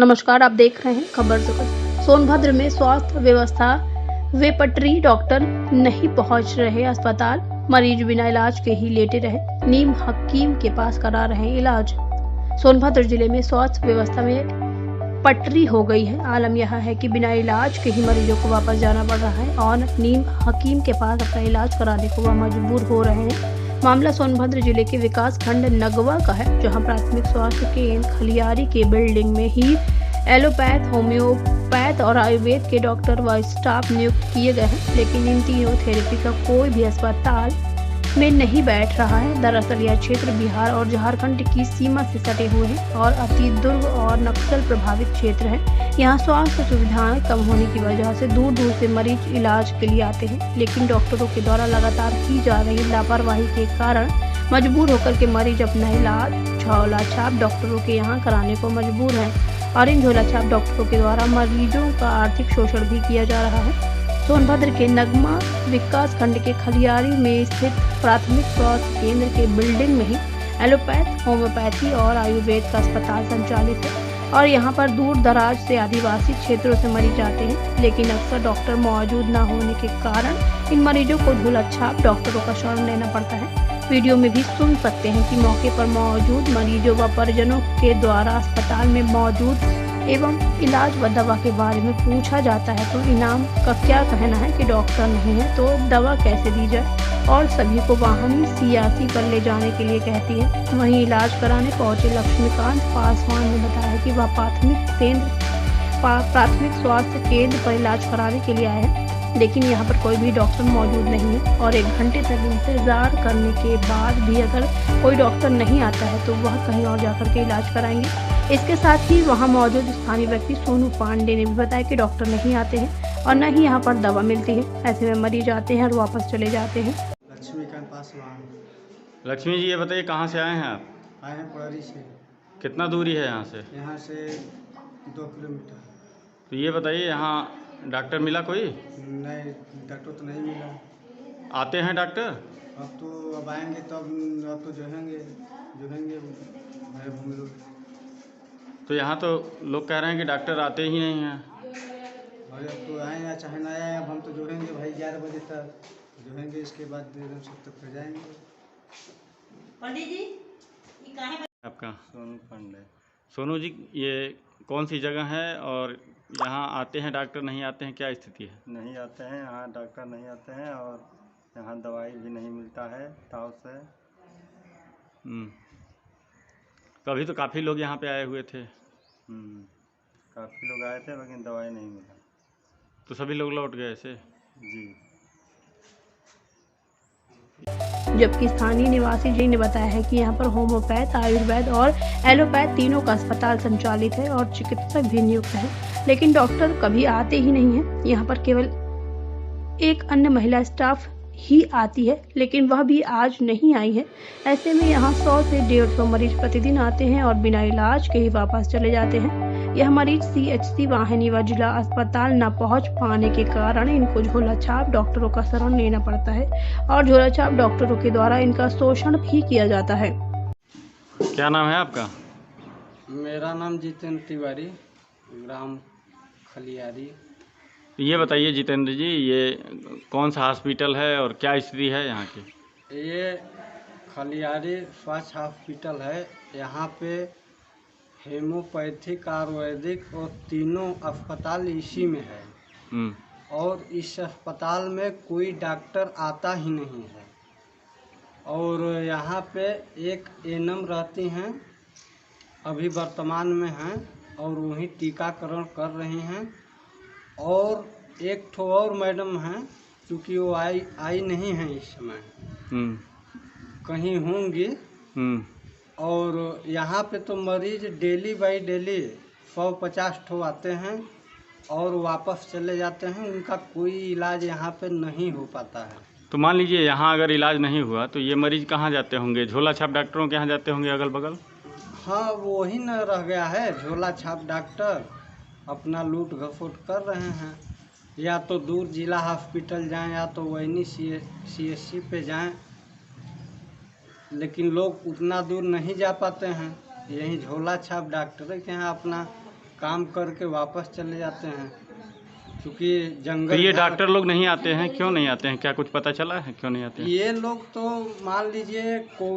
नमस्कार, आप देख रहे हैं खबर जगत। सोनभद्र में स्वास्थ्य व्यवस्था वे पटरी, डॉक्टर नहीं पहुंच रहे अस्पताल, मरीज बिना इलाज के ही लेटे रहे, नीम हकीम के पास करा रहे इलाज। सोनभद्र जिले में स्वास्थ्य व्यवस्था में पटरी हो गई है। आलम यह है कि बिना इलाज के ही मरीजों को वापस जाना पड़ रहा है और नीम हकीम के पास अपना इलाज कराने को वह मजबूर हो रहे हैं। मामला सोनभद्र जिले के विकास खंड नगवा का है, जहां प्राथमिक स्वास्थ्य केंद्र खलियारी के बिल्डिंग में ही एलोपैथ, होम्योपैथ और आयुर्वेद के डॉक्टर व स्टाफ नियुक्त किए गए हैं, लेकिन इन तीनों थेरेपी का कोई भी अस्पताल में नहीं बैठ रहा है। दरअसल यह क्षेत्र बिहार और झारखंड की सीमा से सटे हुए हैं और अति दुर्ग और नक्सल प्रभावित क्षेत्र है। यहाँ स्वास्थ्य सुविधाएं कम होने की वजह से दूर दूर से मरीज इलाज के लिए आते हैं, लेकिन डॉक्टरों के द्वारा लगातार की जा रही लापरवाही के कारण मजबूर होकर के मरीज अपना इलाज झोला छाप डॉक्टरों के यहाँ कराने को मजबूर हैं और इन झोला छाप डॉक्टरों के द्वारा मरीजों का आर्थिक शोषण भी किया जा रहा है। सोनभद्र के नगमा विकास खंड के खलियारी में स्थित प्राथमिक स्वास्थ्य केंद्र के बिल्डिंग में ही एलोपैथ, होम्योपैथी और आयुर्वेद का अस्पताल संचालित है और यहाँ पर दूर दराज से आदिवासी क्षेत्रों से मरीज आते हैं, लेकिन अक्सर डॉक्टर मौजूद न होने के कारण इन मरीजों को झोला छाप डॉक्टरों का शरण लेना पड़ता है। वीडियो में भी सुन सकते हैं कि मौके पर मौजूद मरीजों व परिजनों के द्वारा अस्पताल में मौजूद एवं इलाज व दवा के बारे में पूछा जाता है तो इनाम का क्या कहना है कि डॉक्टर नहीं है तो दवा कैसे दी जाए और सभी को वाहन सियासी पर ले जाने के लिए कहती है। वहीं इलाज कराने पहुंचे लक्ष्मीकांत पासवान ने बताया कि वह प्राथमिक स्वास्थ्य केंद्र पर इलाज कराने के लिए आए हैं, लेकिन यहाँ पर कोई भी डॉक्टर मौजूद नहीं है और 1 घंटे तक इंतजार करने के बाद भी अगर कोई डॉक्टर नहीं आता है तो वह कहीं और जाकर के इलाज कराएंगे। इसके साथ ही वहां मौजूद स्थानीय व्यक्ति सोनू पांडे ने भी बताया कि डॉक्टर नहीं आते हैं और न ही यहाँ पर दवा मिलती है। ऐसे में मरीज आते हैं और वापस चले जाते हैं। लक्ष्मीकांत पासवान। लक्ष्मी जी, ये बताइए कहाँ से आए हैं आप? आए हैं पड़री से। कितना दूरी है यहाँ से? यहाँ से 2 किलोमीटर। तो ये बताइए, यहाँ डॉक्टर मिला कोई? नहीं, डॉक्टर तो नहीं मिला। आते हैं डॉक्टर? अब आएंगे तब, अब तो जोहेंगे भाई हम लोग। तो यहाँ तो लोग कह रहे हैं कि डॉक्टर आते ही नहीं हैं। और अब तो आए या चाहे ना आए, अब हम तो जोहेंगे भाई 11 बजे तक जोहेंगे, इसके बाद सब तक फिर जाएंगे। पंडित जी, ये कहाँ है? आपका? सोनू पांडे। सोनू जी, ये कौन सी जगह है और यहाँ आते हैं डॉक्टर नहीं आते हैं, क्या स्थिति है? नहीं आते हैं यहाँ, डॉक्टर नहीं आते हैं और यहाँ दवाई भी नहीं मिलता है ताव से। कभी तो काफ़ी लोग यहाँ पे आए हुए थे। काफ़ी लोग आए थे लेकिन दवाई नहीं मिला। तो सभी लोग लौट गए ऐसे? जी। जबकि स्थानीय निवासी जी ने बताया है कि यहाँ पर होम्योपैथ, आयुर्वेद और एलोपैथ तीनों का अस्पताल संचालित है और चिकित्सक भी नियुक्त है, लेकिन डॉक्टर कभी आते ही नहीं है। यहाँ पर केवल एक अन्य महिला स्टाफ ही आती है, लेकिन वह भी आज नहीं आई है। ऐसे में यहाँ 100 से 150 मरीज प्रतिदिन आते हैं और बिना इलाज के ही वापस चले जाते हैं। यह मरीज CHC वाहिनी व जिला अस्पताल न पहुंच पाने के कारण इनको झोला छाप डॉक्टरों का शरण लेना पड़ता है और झोला छाप डॉक्टरों के द्वारा इनका शोषण भी किया जाता है। क्या नाम है आपका? मेरा नाम जितेंद्र तिवारी, ग्राम खलियारी। ये बताइए जितेंद्र जी, ये कौन सा हॉस्पिटल है और क्या स्थिति है यहाँ की? ये खलियारी स्वास्थ्य हॉस्पिटल है। यहाँ पे हेमोपैथिक, आयुर्वेदिक और तीनों अस्पताल इसी में है और इस अस्पताल में कोई डॉक्टर आता ही नहीं है और यहाँ पे एक एनएम रहती हैं, अभी वर्तमान में हैं और वही टीकाकरण कर रही हैं और एक ठो और मैडम हैं, क्योंकि वो आई नहीं हैं इस समय, कहीं होंगी। और यहाँ पे तो मरीज डेली बाई डेली 150 ठो आते हैं और वापस चले जाते हैं, उनका कोई इलाज यहाँ पे नहीं हो पाता है। तो मान लीजिए यहाँ अगर इलाज नहीं हुआ तो ये मरीज कहाँ जाते होंगे? झोला छाप डॉक्टरों के यहाँ जाते होंगे अगल बगल? हाँ, वो ही न रह गया है, झोला छाप डॉक्टर अपना लूट घसोट कर रहे हैं। या तो दूर जिला हॉस्पिटल जाएं या तो वही CHC पे जाएं, लेकिन लोग उतना दूर नहीं जा पाते हैं। यहीं झोला छाप डॉक्टर के यहाँ अपना काम करके वापस चले जाते हैं, क्योंकि तो जंगल ये डॉक्टर लोग नहीं आते हैं, क्यों नहीं आते हैं? क्या कुछ पता चला है क्यों नहीं आते हैं? ये लोग तो मान लीजिए को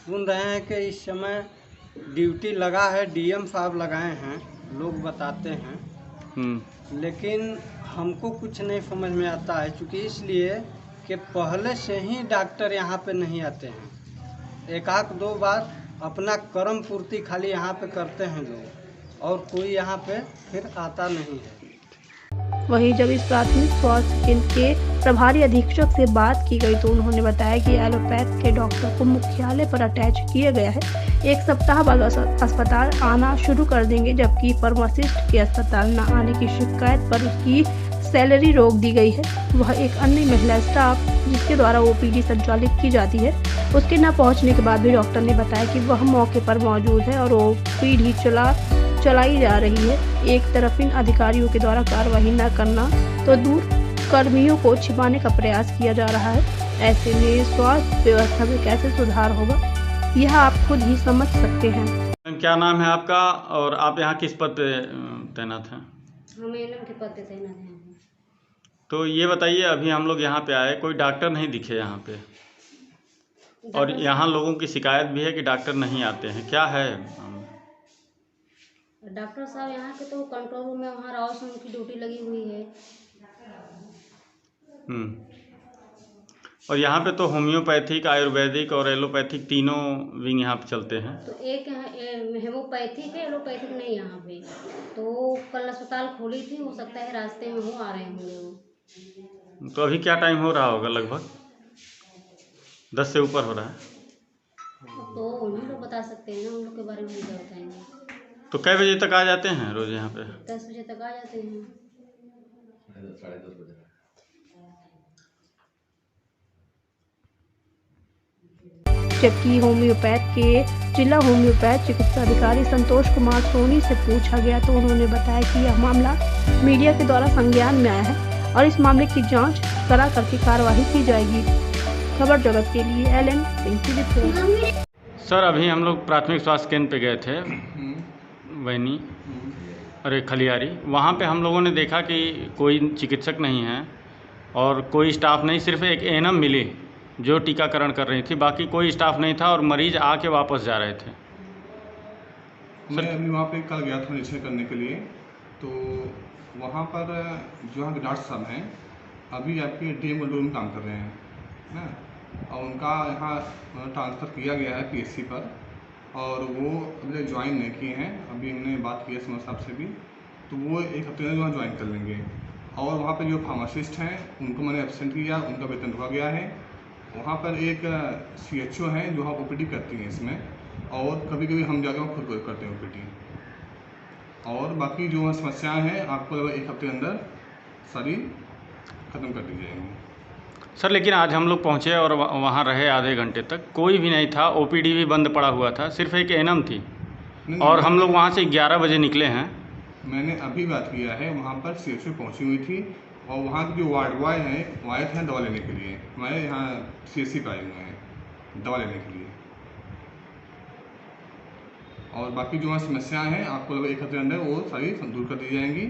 सुन रहे हैं कि इस समय ड्यूटी लगा है, डीएम साहब लगाए हैं, लोग बताते हैं, लेकिन हमको कुछ नहीं समझ में आता है, क्योंकि इसलिए कि पहले से ही डॉक्टर यहाँ पे नहीं आते हैं। एक आध दो बार अपना कर्म पूर्ति खाली यहाँ पे करते हैं लोग, और कोई यहाँ पे फिर आता नहीं है। वहीं जब इस प्राथमिक स्वास्थ्य केंद्र के प्रभारी अधीक्षक से बात की गई तो उन्होंने बताया कि एलोपैथ के डॉक्टर को मुख्यालय पर अटैच किया गया है। 1 सप्ताह बाद अस्पताल आना शुरू कर देंगे, जबकि फार्मासिस्ट के अस्पताल न आने की शिकायत पर उसकी सैलरी रोक दी गई है। वह एक अन्य महिला स्टाफ जिसके द्वारा ओपीडी संचालित की जाती है, उसके न पहुंचने के बाद भी डॉक्टर ने बताया कि वह मौके पर मौजूद है और ओपीडी चलाई जा रही है। एक तरफ इन अधिकारियों के द्वारा कार्रवाई न करना तो दूर कर्मियों को छिपाने का प्रयास किया जा रहा है। ऐसे में स्वास्थ्य व्यवस्था में कैसे सुधार होगा, यह आप खुद ही समझ सकते हैं। क्या नाम है आपका और आप यहाँ किस पद पे तैनात हैं? हम एएनएम के पद पे तैनात हैं। तो ये बताइए, अभी हम लोग यहाँ पे आए, कोई डॉक्टर नहीं दिखे यहाँ पे, और यहाँ लोगों की शिकायत भी है कि डॉक्टर नहीं आते हैं, क्या है? डॉक्टर साहब यहाँ के तो कंट्रोल रूम में वहाँ राव से उनकी ड्यूटी लगी हुई है। और यहाँ पे तो होम्योपैथिक, आयुर्वेदिक और एलोपैथिक तीनों विंग यहाँ पे चलते हैं। तो एक हेमोपैथिक है, एलोपैथिक नहीं यहाँ पे। तो कल अस्पताल खोली थी, हो सकता है रास्ते में वो आ रहे होंगे वो। तो अभी क्या टाइम हो रहा होगा? लगभग 10 से ऊपर हो रहा है। तो उन्हीं लोग बता सकते हैं ना, उन लोग के बारे में क्या बताएंगे। तो कै बजे तक आ जाते हैं रोज यहाँ पे? 10 बजे तक आ जाते हैं। 10:30 बजे। जबकि होम्योपैथ के जिला होम्योपैथ चिकित्सा अधिकारी संतोष कुमार सोनी से पूछा गया तो उन्होंने बताया कि यह मामला मीडिया के द्वारा संज्ञान में आया है और इस मामले की जांच करा करके कार्रवाई की जाएगी। खबर जगत के लिए एलएन सिंह की रिपोर्ट। सर, अभी हम लोग प्राथमिक स्वास्थ्य केंद्र पे गए थे, वैनी अरे खलियारी। वहाँ पे हम लोगों ने देखा कि कोई चिकित्सक नहीं है और कोई स्टाफ नहीं, सिर्फ एक एएनएम मिली जो टीकाकरण कर रही थी, बाकी कोई स्टाफ नहीं था और मरीज आके वापस जा रहे थे। मैं अभी वहाँ पे कल गया था निरीक्षण करने के लिए, तो वहाँ पर जो यहाँ के डॉक्टर साहब हैं अभी आपके डीएम कंट्रोल में काम कर रहे हैं ना, और उनका यहाँ ट्रांसफ़र किया गया है पीएससी पर, और वो अभी ज्वाइन नहीं किए हैं। अभी हमने बात की है समझ साहब से भी, तो वो 1 हफ्ते में वहाँ ज्वाइन कर लेंगे। और वहाँ पर जो फार्मासिस्ट हैं उनको मैंने एब्सेंट किया, उनका वेतन रुका गया है। वहाँ पर एक सीएचओ हैं जो वहाँ ओपीडी करती हैं इसमें, और कभी कभी हम जाकर खुद करते हैं ओपीडी। और बाकी जो वहाँ समस्याएँ हैं आपको लगभग 1 हफ्ते के अंदर सारी ख़त्म कर दी जाएंगी। सर, लेकिन आज हम लोग पहुँचे और वहाँ रहे आधे घंटे तक, कोई भी नहीं था, ओपीडी भी बंद पड़ा हुआ था, सिर्फ एक एएनएम थी। और हम लोग वहाँ से 11 बजे निकले हैं। मैंने अभी बात किया है, वहाँ पर सीएचओ पहुँची हुई थी और वहाँ के जो वार्ड बॉय हैं वो आए थे दवा लेने के लिए। हमारे यहाँ सीएससी पे आए हुए हैं दवा लेने के लिए। और बाकी जो वहाँ समस्याएँ हैं आपको लगभग 1 हफ्ते के अंदर वो सारी दूर कर दी जाएंगी।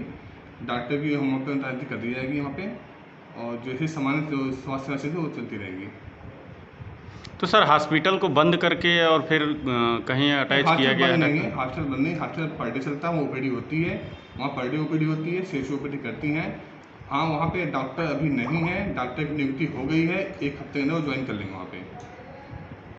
डॉक्टर की होम्योपैथी तैनाती कर दी जाएगी यहाँ पे, और जैसे सामान्य जो स्वास्थ्य सेवा थी वो चलती रहेगी। तो सर, हॉस्पिटल को बंद करके और फिर कहीं अटैच किया गया है? नहीं, हॉस्पिटल बंद नहीं, हॉस्पिटल पर डे चलता है, वो ओपीडी होती है, वहाँ पर डे ओपीडी होती है, सीएचओ ओपीडी करती हैं। हाँ, वहाँ पे डॉक्टर अभी नहीं है, डॉक्टर की नियुक्ति हो गई है, 1 हफ्ते के अंदर वो ज्वाइन कर लेंगे वहाँ पे।